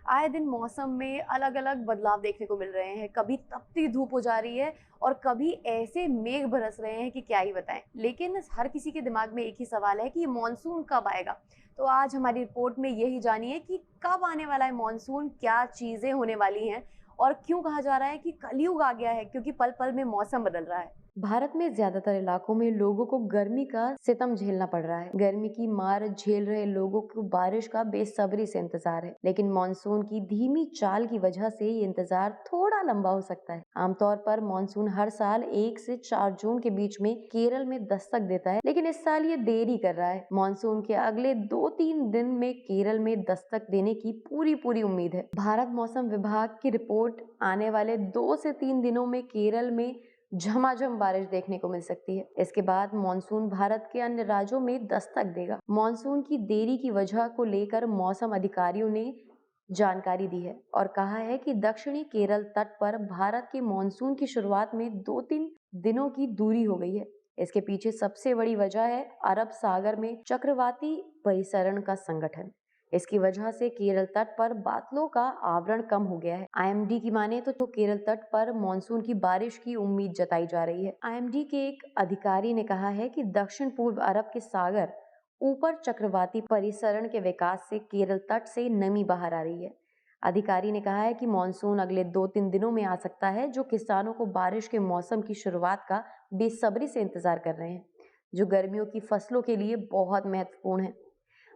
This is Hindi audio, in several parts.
आए दिन मौसम में अलग-अलग बदलाव देखने को मिल रहे हैं। कभी तपती धूप हो जा रही है और कभी ऐसे मेघ बरस रहे हैं कि क्या ही बताएं। लेकिन हर किसी के दिमाग में एक ही सवाल है कि ये मानसून कब आएगा। तो आज हमारी रिपोर्ट में यही जानिए कि कब आने वाला है मानसून, क्या चीजें होने वाली हैं और क्यों कहा जा रहा है कि कलयुग आ गया है, क्योंकि पल पल में मौसम बदल रहा है। भारत में ज्यादातर इलाकों में लोगों को गर्मी का सितम झेलना पड़ रहा है। गर्मी की मार झेल रहे लोगों को बारिश का बेसब्री से इंतजार है, लेकिन मानसून की धीमी चाल की वजह से ये इंतजार थोड़ा लंबा हो सकता है। आमतौर पर मानसून हर साल 1 से 4 जून के बीच में केरल में दस्तक देता है, लेकिन इस साल ये देरी कर रहा है। मानसून के अगले 2-3 दिन में केरल में दस्तक देने की पूरी उम्मीद है। भारत मौसम विभाग की रिपोर्ट आने वाले 2 से 3 दिनों में केरल में झमाझम बारिश देखने को मिल सकती है। इसके बाद मानसून भारत के अन्य राज्यों में दस्तक देगा। मानसून की देरी की वजह को लेकर मौसम अधिकारियों ने जानकारी दी है और कहा है कि दक्षिणी केरल तट पर भारत के मानसून की शुरुआत में 2-3 दिनों की दूरी हो गई है। इसके पीछे सबसे बड़ी वजह है अरब सागर में चक्रवाती परिसरण का संगठन। इसकी वजह से केरल तट पर बादलों का आवरण कम हो गया है। आईएमडी की माने तो केरल तट पर मानसून की बारिश की उम्मीद जताई जा रही है। आईएमडी के एक अधिकारी ने कहा है कि दक्षिण पूर्व अरब के सागर ऊपर चक्रवाती परिसरण के विकास से केरल तट से नमी बाहर आ रही है। अधिकारी ने कहा है कि मानसून अगले 2-3 दिनों में आ सकता है, जो किसानों को बारिश के मौसम की शुरुआत का बेसब्री से इंतजार कर रहे हैं, जो गर्मियों की फसलों के लिए बहुत महत्वपूर्ण है।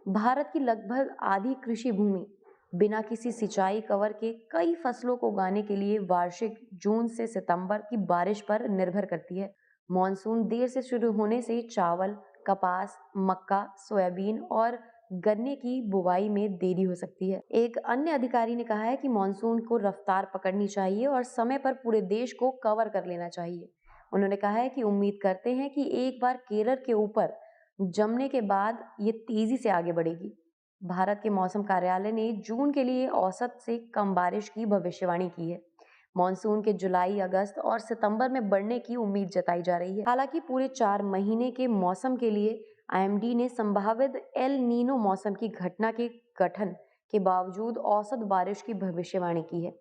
भारत की लगभग आधी कृषि भूमि बिना किसी सिंचाई कवर के कई फसलों को उगाने के लिए वार्षिक जून से सितंबर की बारिश पर निर्भर करती है। मानसून देर से शुरू होने से चावल, कपास, मक्का, सोयाबीन और गन्ने की बुवाई में देरी हो सकती है। एक अन्य अधिकारी ने कहा है कि मानसून को रफ्तार पकड़नी चाहिए और समय पर पूरे देश को कवर कर लेना चाहिए। उन्होंने कहा है कि उम्मीद करते हैं कि एक बार केरल के ऊपर जमने के बाद ये तेजी से आगे बढ़ेगी। भारत के मौसम कार्यालय ने जून के लिए औसत से कम बारिश की भविष्यवाणी की है। मॉनसून के जुलाई, अगस्त और सितंबर में बढ़ने की उम्मीद जताई जा रही है। हालांकि पूरे 4 महीने के मौसम के लिए आईएमडी ने संभावित एल नीनो मौसम की घटना के गठन के बावजूद औसत बारिश की भविष्यवाणी की है।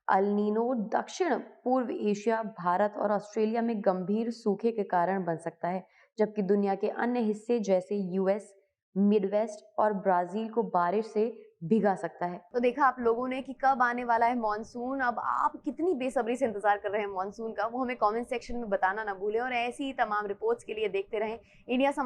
अल नीनो दक्षिण पूर्व एशिया, भारत और ऑस्ट्रेलिया में गंभीर सूखे के कारण बन सकता है, जबकि दुनिया के अन्य हिस्से जैसे यूएस, मिडवेस्ट और ब्राजील को बारिश से भिगा सकता है। तो देखा आप लोगों ने कि कब आने वाला है मॉनसून। अब आप कितनी बेसब्री से इंतजार कर रहे हैं मॉनसून का, वो हमें कमेंट सेक्शन में बताना ना भूलें और ऐसी ही तमाम रिपोर्ट्स के लिए देखते रहें इंडिया समाचार।